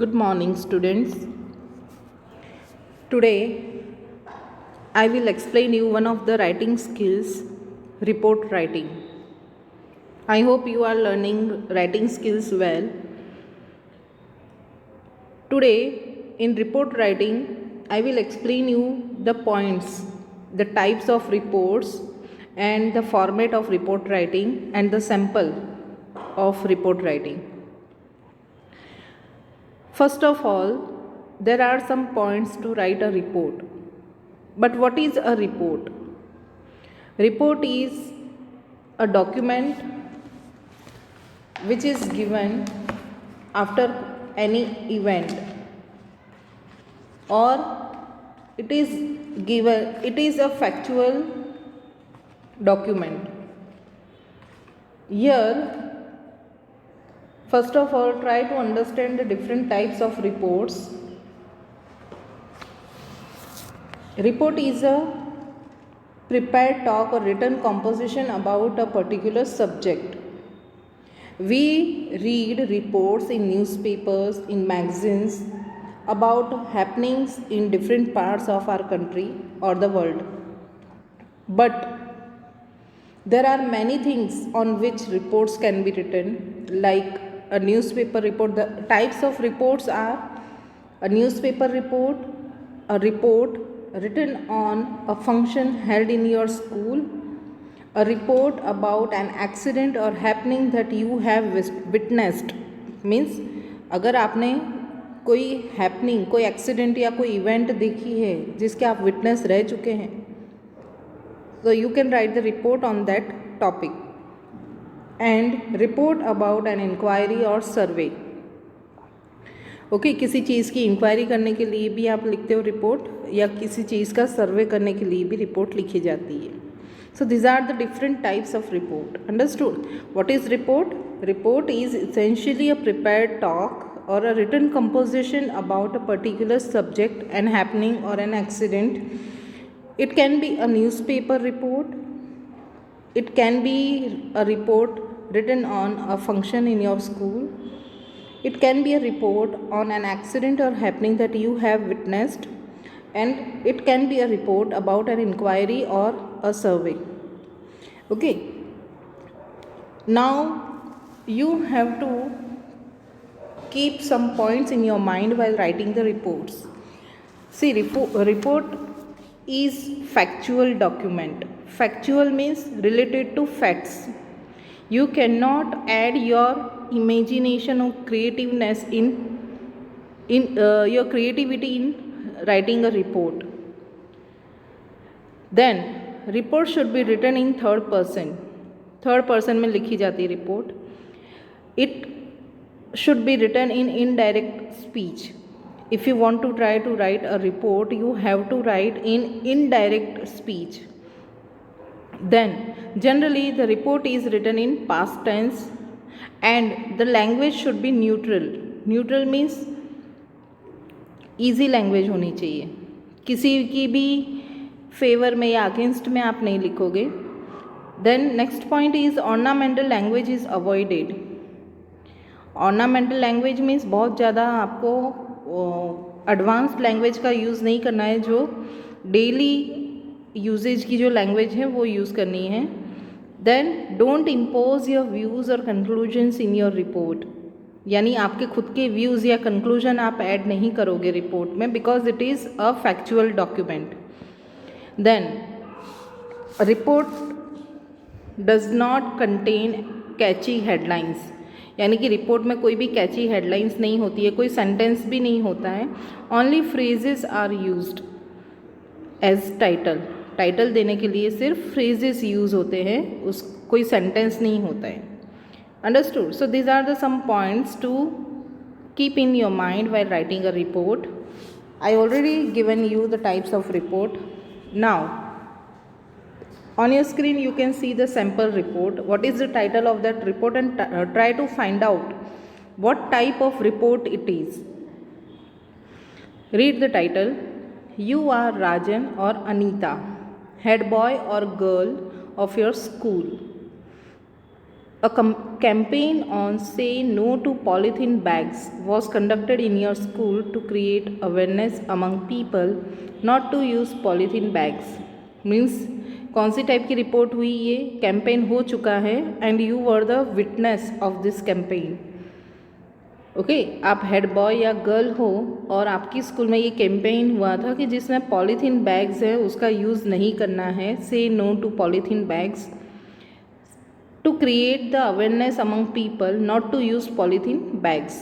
Good morning, students. Today, I will explain you one of the writing skills, report writing. I hope you are learning writing skills well. Today, in report writing, I will explain you the points, the types of reports, and the format of report writing and the sample of report writing. First of all, there are some points to write a report. But what is a report? Report is a document which is given after any event, or it is a factual document. Here, first of all, try to understand the different types of reports. Report is a prepared talk or written composition about a particular subject. We read reports in newspapers, in magazines about happenings in different parts of our country or the world. But there are many things on which reports can be written, like a newspaper report. The types of reports are a newspaper report, a report written on a function held in your school, a report about an accident or happening that you have witnessed. Means अगर आपने कोई happening, कोई accident या कोई event देखी है जिसके आप विटनेस रह चुके हैं, so you can write the report on that topic. And report about an inquiry or survey. Okay किसी चीज़ की इंक्वायरी करने के लिए भी आप लिखते हो रिपोर्ट, या किसी चीज़ का सर्वे करने के लिए भी रिपोर्ट लिखी जाती है. So these are the different types of report. Understood? What is report? Report is essentially a prepared talk or a written composition about a particular subject, an happening or an accident. It can be a newspaper report. It can be a report written on a function in your school. It can be a report on an accident or happening that you have witnessed, and it can be a report about an inquiry or a survey. Okay. Now you have to keep some points in your mind while writing the reports. See, report is factual document. Factual means related to facts. You cannot add your imagination or creativeness in your creativity in writing a report. Then report should be written in third person. Third person में लिखी जाती है report. It should be written in indirect speech. If you want to try to write a report, you have to write in indirect speech. Then generally the report is written in past tense, and the language should be neutral. Neutral means easy language होनी चाहिए. किसी की भी favour में या against में आप नहीं लिखोगे. Then next point is ornamental language is avoided. Ornamental language means बहुत ज़्यादा आपको एडवांस्ड लैंग्वेज का यूज़ नहीं करना है. जो डेली यूजेज की जो लैंग्वेज है वो यूज़ करनी है. Then don't impose your views और कंक्लूजन्स इन योर रिपोर्ट. यानी आपके खुद के व्यूज़ या कंक्लूजन आप ऐड नहीं करोगे रिपोर्ट में, because it is a factual document. Then report does not contain catchy headlines. यानी कि रिपोर्ट में कोई भी कैची हेडलाइंस नहीं होती है, कोई सेंटेंस भी नहीं होता है. Only phrases are used as title. Title देने के लिए सिर्फ फ्रेजेस यूज़ होते हैं, उस कोई सेंटेंस नहीं होता है. Understood? So these are the some points to keep in your mind while writing a report. I already given you the types of report. Now on your screen you can see the sample report. What is the title of that report, and try to find out what type of report it is. Read the title. You are Rajan or Anita, head boy or girl of your school. A campaign on say no to polythene bags was conducted in your school to create awareness among people not to use polythene bags. Means कौन सी type की report हुई, ये campaign हो चुका है and you were the witness of this campaign. Okay, आप head boy या girl हो और आपकी स्कूल में ये कैंपेन हुआ था कि जिसमें पॉलीथीन बैग्स है उसका यूज़ नहीं करना है, say no to polythene bags, to create the awareness among people not to use polythene bags.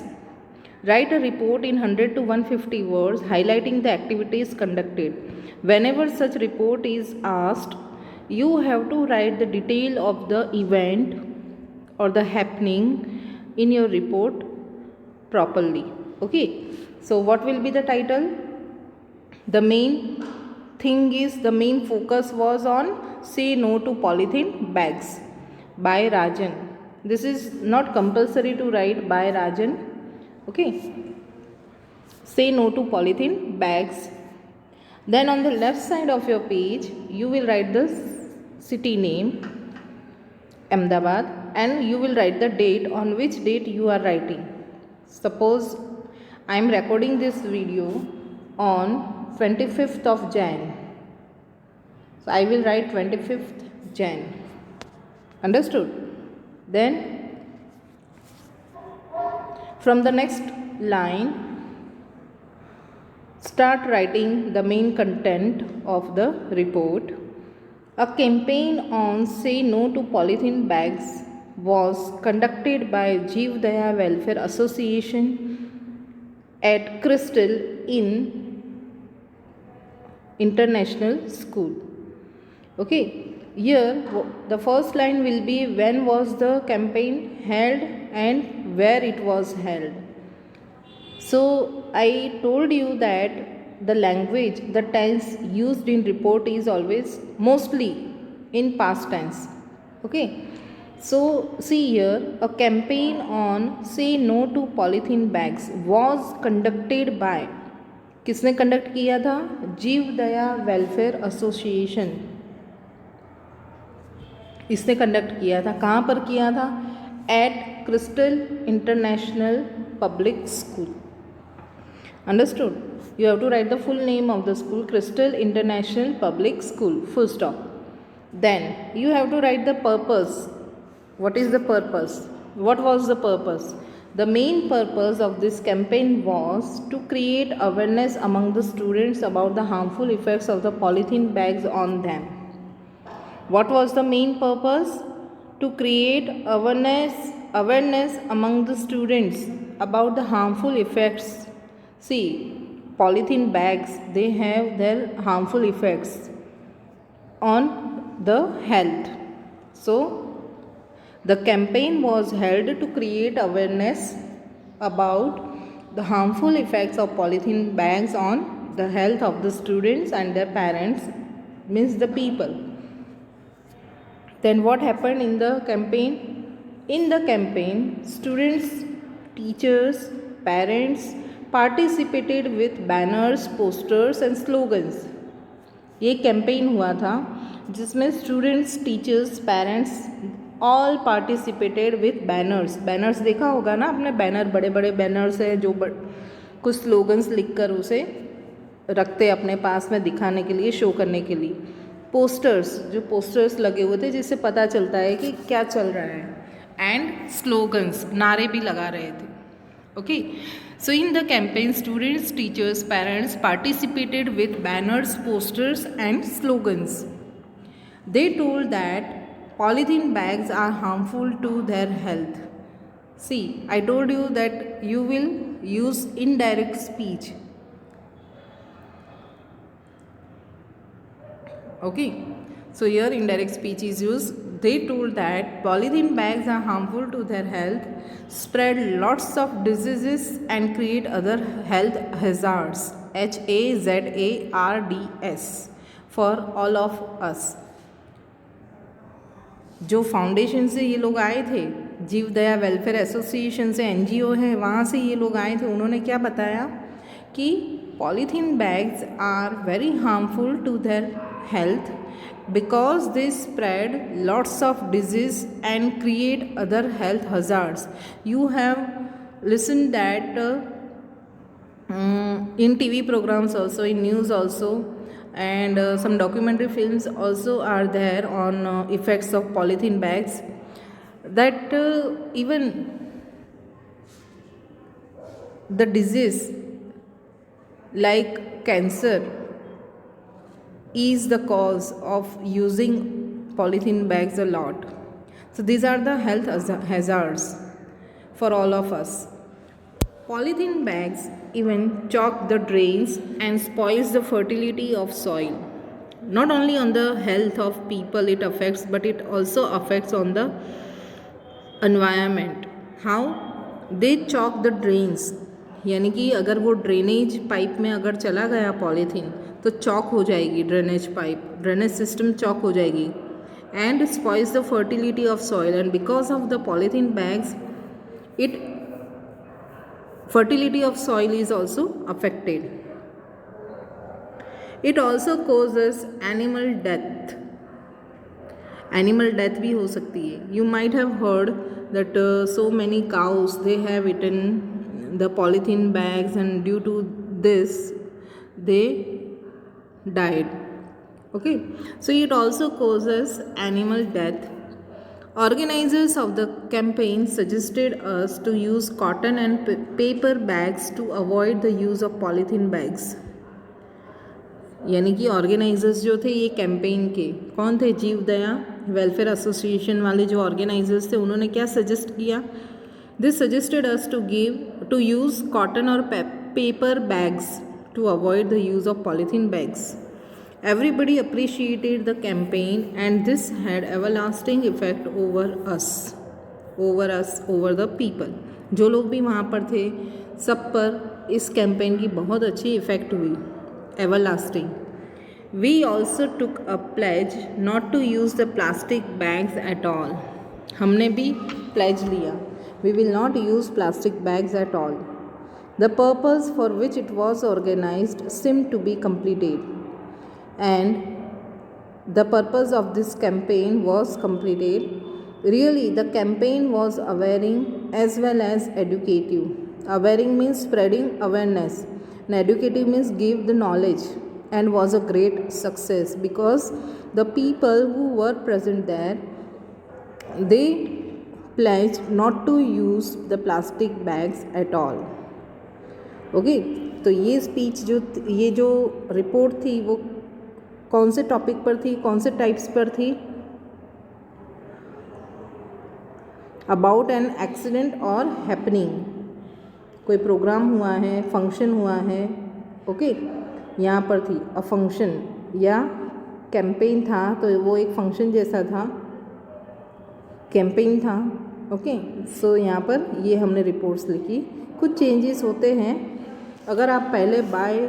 Write a report in 100 to 150 words highlighting the activities conducted. Whenever such report is asked, you have to write the detail of the event or the happening in your report properly. Okay, so what will be the title? The main thing is, the main focus was on say no to polythene bags by Rajan. This is not compulsory to write by Rajan. Okay, say no to polythene bags. Then on the left side of your page you will write the city name Ahmedabad and you will write the date, on which date you are writing. Suppose I am recording this video on 25th of Jan, so I will write 25th Jan. Understood? Then from the next line start writing the main content of the report. A campaign on say no to polythene bags was conducted by Jeev Daya Welfare Association at Crystal in International School. Okay, here the first line will be when was the campaign held and where it was held. So I told you that the language, the tense used in report is always mostly in past tense. Okay, so see here, a campaign on say no to polythene bags was conducted by, किसने conduct किया था? Jeev Daya welfare association, इसने conduct किया था. कहाँ पर किया था? At Crystal International Public School. Understood? You have to write the full name of the school, Crystal International Public School, full stop. Then you have to write the purpose. What is the purpose? What was the purpose? The main purpose of this campaign was to create awareness among the students about the harmful effects of the polythene bags on them. What was the main purpose? To create awareness among the students about the harmful effects. See, polythene bags, they have their harmful effects on the health. So the campaign was held to create awareness about the harmful effects of polythene bags on the health of the students and their parents, means the people. Then what happened in the campaign? In the campaign, students, teachers, parents participated with banners, posters and slogans. ये campaign हुआ था जिसमें students, teachers, parents all participated with banners. Banners देखा होगा ना आपने, banner, बड़े बड़े बैनर्स है जो कुछ स्लोगन्स लिखकर उसे रखते अपने पास में दिखाने के लिए, शो करने के लिए. पोस्टर्स, जो पोस्टर्स लगे हुए थे जिससे पता चलता है कि क्या चल रहा है. एंड स्लोगन्स, नारे भी लगा रहे थे. Okay, so in the campaign, students, teachers, parents participated with banners, posters and slogans. They told that polythene bags are harmful to their health. See, I told you that you will use indirect speech. Okay, so here indirect speech is used. They told that polythene bags are harmful to their health, spread lots of diseases and create other health hazards, HAZARDS, for all of us. जो foundation से ये लोग आए थे, जीव Daya welfare association से, NGO है, वहाँ से ये लोग आए थे. उन्होंने क्या बताया कि polythene bags are very harmful to their health because they spread lots of disease and create other health hazards. You have listened that in TV programs also, in news also, and some documentary films also are there on effects of polythene bags, that even the disease like cancer is the cause of using polythene bags a lot. So these are the health hazards for all of us. Polythene bags even clog the drains and spoils the fertility of soil. Not only on the health of people it affects, but it also affects on the environment. How? They clog the drains, यानी कि अगर वो drainage pipe में अगर चला गया polythene तो chalk हो जाएगी drainage pipe, drainage system chalk हो जाएगी, and spoils the fertility of soil, and because of the polythene bags it fertility of soil is also affected. It also causes animal death. Animal death भी हो सकती है. You might have heard that so many cows they have eaten the polythene bags and due to this they died. Okay, so it also causes animal death. Organizers of the campaign suggested us to use cotton and paper bags to avoid the use of polythene bags. यानी कि organisers जो थे ये campaign के कौन थे? जीव Daya welfare association वाले जो ऑर्गेनाइजर्स थे उन्होंने क्या सजेस्ट किया? This suggested us to use cotton और paper bags to avoid the use of polythene bags. Everybody appreciated the campaign and this had everlasting effect over the people. जो लोग भी वहाँ पर थे सब पर इस कैंपेन की बहुत अच्छी इफ़ेक्ट हुई, everlasting. We also took a pledge not to use the plastic bags at all. हमने भी pledge लिया, we will not use plastic bags at all. The purpose for which it was organized seemed to be completed. And the purpose of this campaign was completed. Really, the campaign was awareing as well as educative. Awareing means spreading awareness, and educative means give the knowledge, and was a great success because the people who were present there, they pledged not to use the plastic bags at all. Okay, तो ये speech ये जो report थी वो कौन से topic पर थी, कौन से टाइप्स पर थी? अबाउट एन एक्सीडेंट और हैपनिंग. कोई प्रोग्राम हुआ है, फंक्शन हुआ है, ओके, यहाँ पर थी अ फंक्शन या कैंपेन था तो वो एक फंक्शन जैसा था, कैंपेन था. ओके, सो यहाँ पर ये हमने रिपोर्ट्स लिखी. कुछ चेंजेस होते हैं. अगर आप पहले बाय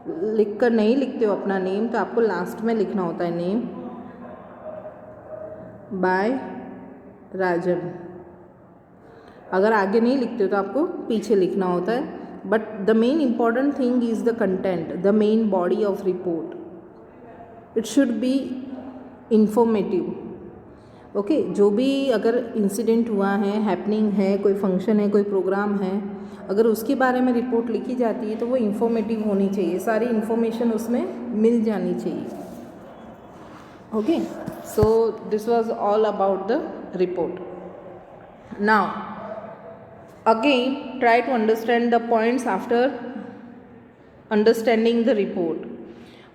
लिख कर नहीं लिखते हो अपना नेम तो आपको लास्ट में लिखना होता है नेम बाय राजन. अगर आगे नहीं लिखते हो तो आपको पीछे लिखना होता है. But the main important thing is the content, the main body of report. It should be informative. Okay, जो भी अगर इंसिडेंट हुआ है, हैपनिंग है, कोई फंक्शन है, कोई प्रोग्राम है, अगर उसके बारे में रिपोर्ट लिखी जाती है तो वो इंफॉर्मेटिव होनी चाहिए, सारी इन्फॉर्मेशन उसमें मिल जानी चाहिए. Okay, so this was all about the report. Now again try to understand the points after understanding the report.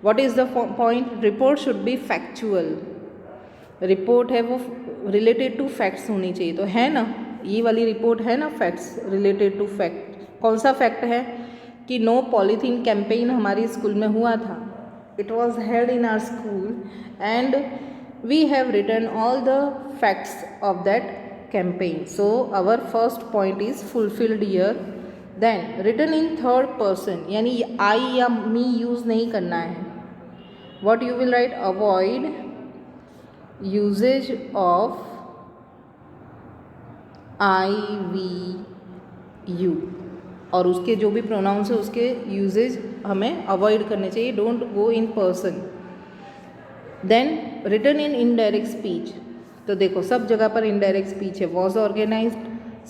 What is the point? Report should be factual. Report है वो रिलेटेड टू फैक्ट्स होनी चाहिए. तो है ना, ये वाली report है ना फैक्ट्स रिलेटेड टू फैक्ट. कौन सा फैक्ट है? कि नो पॉलीथीन कैंपेन हमारी स्कूल में हुआ था. It was held in our school and we have written all the facts of that campaign. So our first point is fulfilled here. Then written in third person, यानी I या me use नहीं करना है. What you will write? Avoid usages of I we you, और उसके जो भी pronounce है उसके यूजेज हमें अवॉइड करने चाहिए. Don't go in person. Then written in indirect speech, तो देखो सब जगह पर इनडायरेक्ट स्पीच है. Was organised,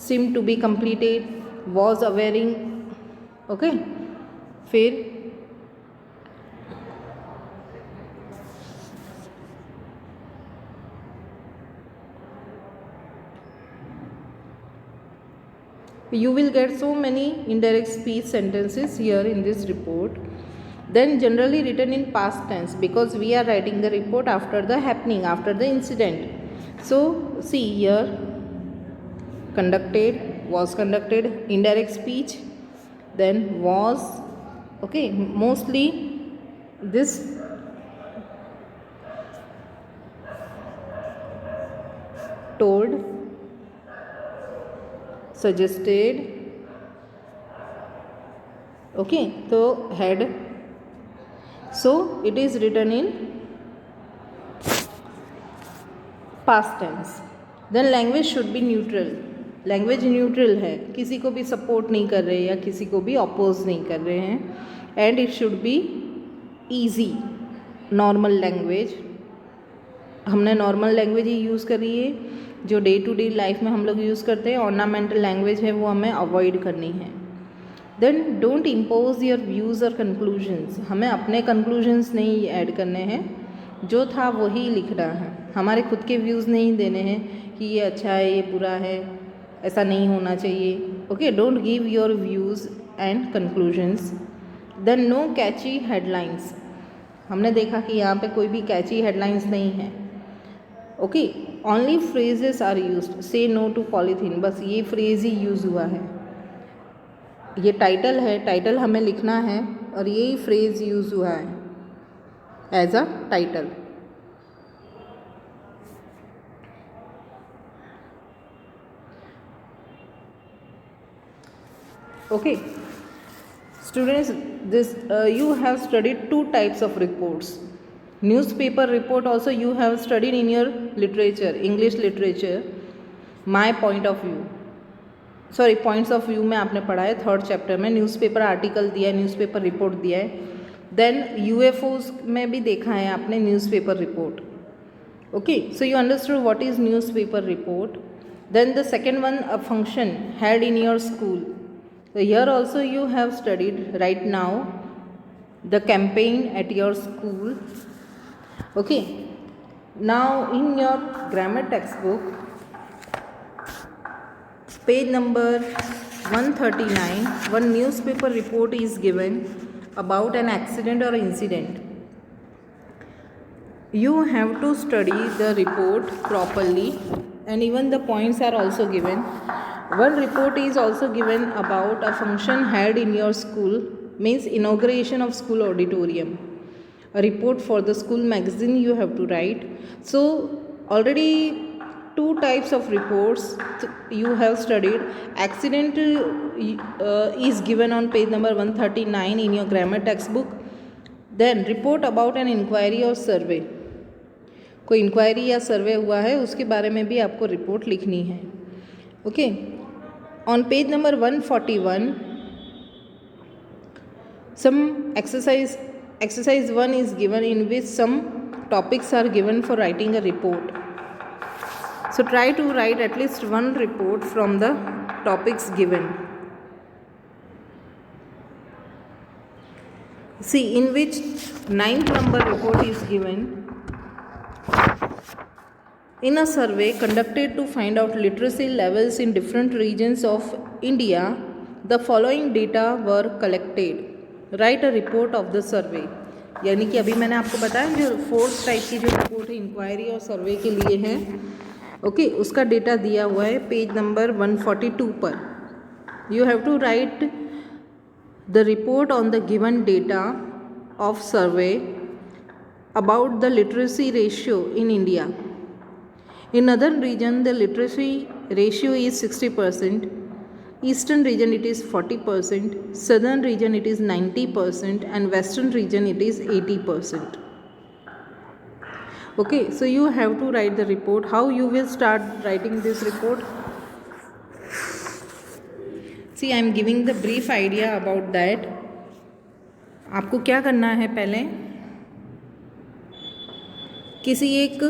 seem to be completed, was awaring. Okay, फिर you will get so many indirect speech sentences here in this report. Then generally written in past tense, because we are writing the report after the happening, after the incident. So see here, conducted, was conducted, indirect speech, then was. Okay, mostly this told, suggested. Okay, so had. So it is written in past tense. Then language should be neutral. Language neutral है, किसी को भी support नहीं कर रहे या किसी को भी अपोज नहीं कर रहे हैं. And it should be easy, normal language. हमने नॉर्मल लैंग्वेज ही यूज़ करी है, जो डे टू डे लाइफ में हम लोग यूज़ करते हैं. ऑर्नामेंटल लैंग्वेज है वो हमें अवॉइड करनी है. Then don't impose your views और कंक्लूजन्स. हमें अपने कंक्लूजन्स नहीं ऐड करने हैं, जो था वही लिखना है. हमारे खुद के व्यूज़ नहीं देने हैं कि ये अच्छा है, ये बुरा है, ऐसा नहीं होना चाहिए. Okay, don't give your views and conclusions. Then no catchy headlines. हमने देखा कि यहाँ पे कोई भी कैची हेडलाइंस नहीं है. Okay, only phrases are used. Say no to polythene, बस ये फ्रेज ही यूज़ हुआ है. ये टाइटल है, टाइटल हमें लिखना है और यही फ्रेज यूज़ हुआ है as a title. Okay, students, this you have studied two types of reports. Newspaper report also you have studied in your literature, English literature. My point of view, sorry points of view में आपने पढ़ा है third chapter में. Newspaper article दिया है, newspaper report दिया है. Then UFOs में भी देखा है आपने newspaper report. Okay, so you understood what is newspaper report. Then the second one, a function held in your school. So here also you have studied right now the campaign at your school. Okay, now in your grammar textbook, page number 139, one newspaper report is given about an accident or incident. You have to study the report properly and even the points are also given. One report is also given about a function held in your school, means inauguration of school auditorium. A report for the school magazine you have to write. So already two types of reports you have studied. Accident is given on page number 139 in your grammar textbook. Then report about an inquiry or survey. कोई inquiry या सर्वे हुआ है उसके बारे में भी आपको report लिखनी है. Okay, on page number 141, some exercise 1 is given in which some topics are given for writing a report. So try to write at least one report from the topics given. See, in which 9th number report is given. In a survey conducted to find out literacy levels in different regions of India, the following data were collected. Write a report of the survey. यानी कि अभी मैंने आपको बताया जो fourth type की जो report है इंक्वायरी और सर्वे के लिए है. ओके, उसका डेटा दिया हुआ है पेज नंबर 142 पर. You have to write the report on the given data of survey about the literacy ratio in India. In northern region the literacy ratio is 60%, eastern region it is 40%, southern region it is 90% and western region it is 80%. Okay, so you have to write the report. How you will start writing this report? See, I am giving the brief idea about that. आपको क्या करना है, पहले किसी एक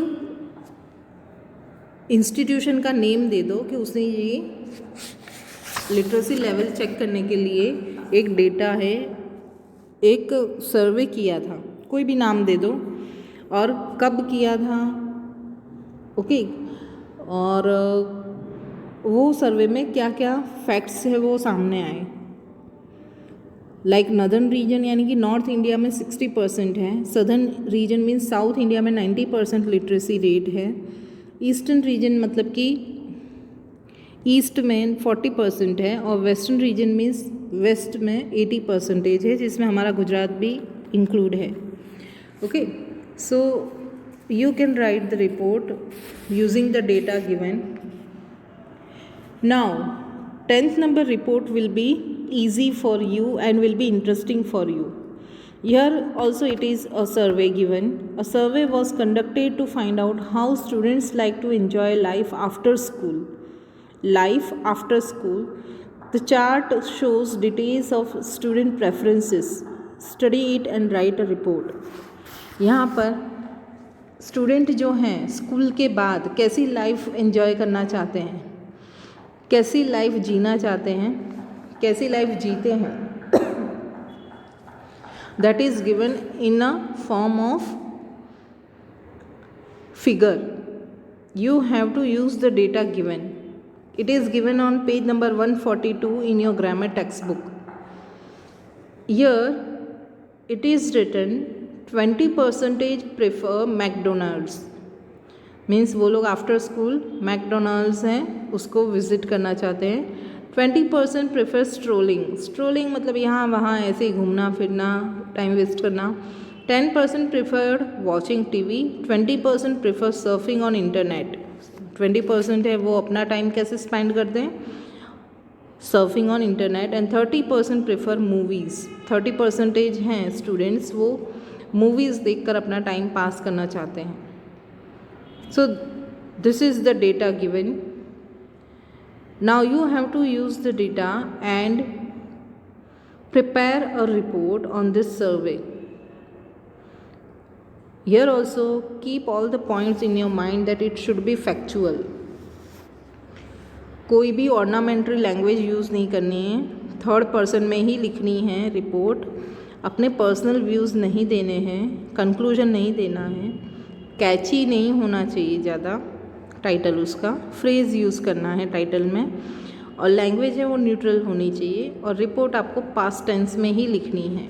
institution का name दे दो कि उसने ये लिटरेसी लेवल चेक करने के लिए एक डेटा है, एक सर्वे किया था, कोई भी नाम दे दो और कब किया था, ओके, और वो सर्वे में क्या क्या फैक्ट्स है वो सामने आए। लाइक नॉर्दर्न रीजन यानी कि नॉर्थ इंडिया में 60% है, southern reason means south India में 90% लिटरेसी रेट है, ईस्टर्न रीजन मतलब कि ईस्ट में 40% है, और वेस्टर्न रीजन मीन्स वेस्ट में 80% है, जिसमें हमारा गुजरात भी इंक्लूड है। Okay, so you can write the report using the data given. Now 10th number report will be easy for you and will be interesting for you. Here also it is a survey given. A survey was conducted to find out how students like to enjoy life after school. Life after school. The chart shows details of student preferences. Study it and write a report. यहाँ पर student जो हैं school के बाद कैसी life enjoy करना चाहते हैं, कैसी लाइफ जीना चाहते हैं, कैसी लाइफ जीते हैं, that is given in a form of figure. You have to use the data given. It is given on page number 142 in your grammar text book. Here it is written 20% prefer McDonald's. Means वो लोग after school McDonald's हैं उसको visit करना चाहते हैं. 20% prefer strolling. Strolling मतलब यहाँ वहाँ ऐसे ही घूमना फिरना, टाइम वेस्ट करना. 10% preferred watching TV. 20% prefer surfing on internet. 20% है वो अपना टाइम कैसे स्पेंड करते हैं, surfing on internet. And 30% prefer movies. 30% हैं स्टूडेंट्स वो मूवीज़ देखकर अपना टाइम पास करना चाहते हैं. So this is the data given. Now you have to use the data and prepare a report on this survey. Here also keep all the points in your mind that it should be factual. कोई भी ऑर्नामेंटरी language use नहीं करनी है, third person में ही लिखनी है report. अपने personal views नहीं देने हैं, कंक्लूजन नहीं देना है, कैची नहीं होना चाहिए ज़्यादा टाइटल उसका, फ्रेज़ यूज़ करना है टाइटल में, और लैंग्वेज है वो न्यूट्रल होनी चाहिए, और रिपोर्ट आपको पास्ट टेंस में ही लिखनी है.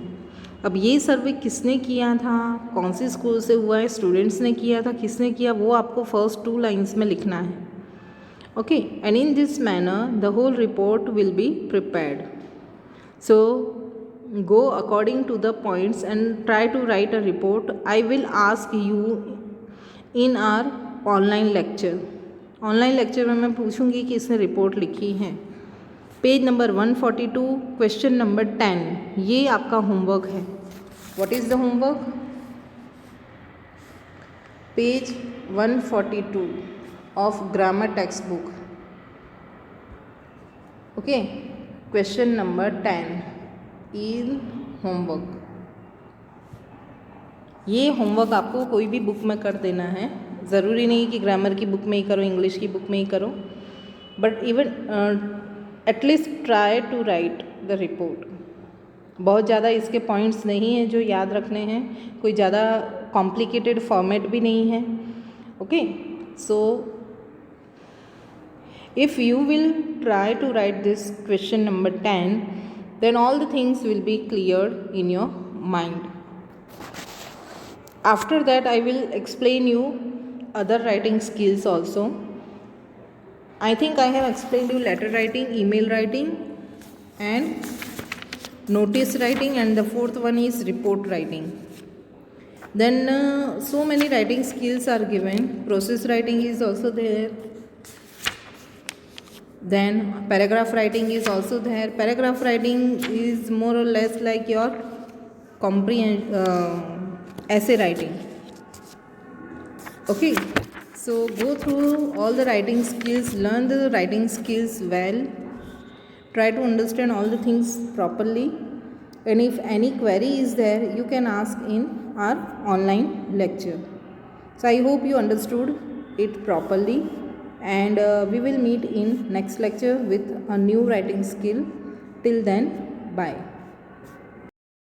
अब ये सर्वे किसने किया था, कौन सी स्कूल से हुआ है, स्टूडेंट्स ने किया था, किसने किया, वो आपको फर्स्ट 2 लाइन्स में लिखना है. Okay, and in this manner the whole report will be prepared. So go according to the points and try to write a report. I will ask you in our online lecture. Online lecture में मैं पूछूंगी कि इसने report लिखी है. Page number 142 question number 10 ये आपका homework है. What is the homework? Page 142 of grammar text book. Okay, question number 10 in homework. ये होमवर्क आपको कोई भी बुक में कर देना है. ज़रूरी नहीं कि ग्रामर की बुक में ही करो, इंग्लिश की बुक में ही करो, but even at least try to write the report. बहुत ज़्यादा इसके पॉइंट्स नहीं हैं जो याद रखने हैं, कोई ज़्यादा कॉम्प्लिकेटेड फॉर्मेट भी नहीं है. Okay, so if you will try to write this question number 10, then all the things will be cleared in your mind. After that I will explain you other writing skills also. I think I have explained you letter writing, email writing and notice writing, and the fourth one is report writing. Then so many writing skills are given. Process writing is also there. Then paragraph writing is also there. Paragraph writing is more or less like your essay writing. Okay, so go through all the writing skills, learn the writing skills well, try to understand all the things properly, and if any query is there you can ask in our online lecture. So I hope you understood it properly, and we will meet in next lecture with a new writing skill. Till then, bye.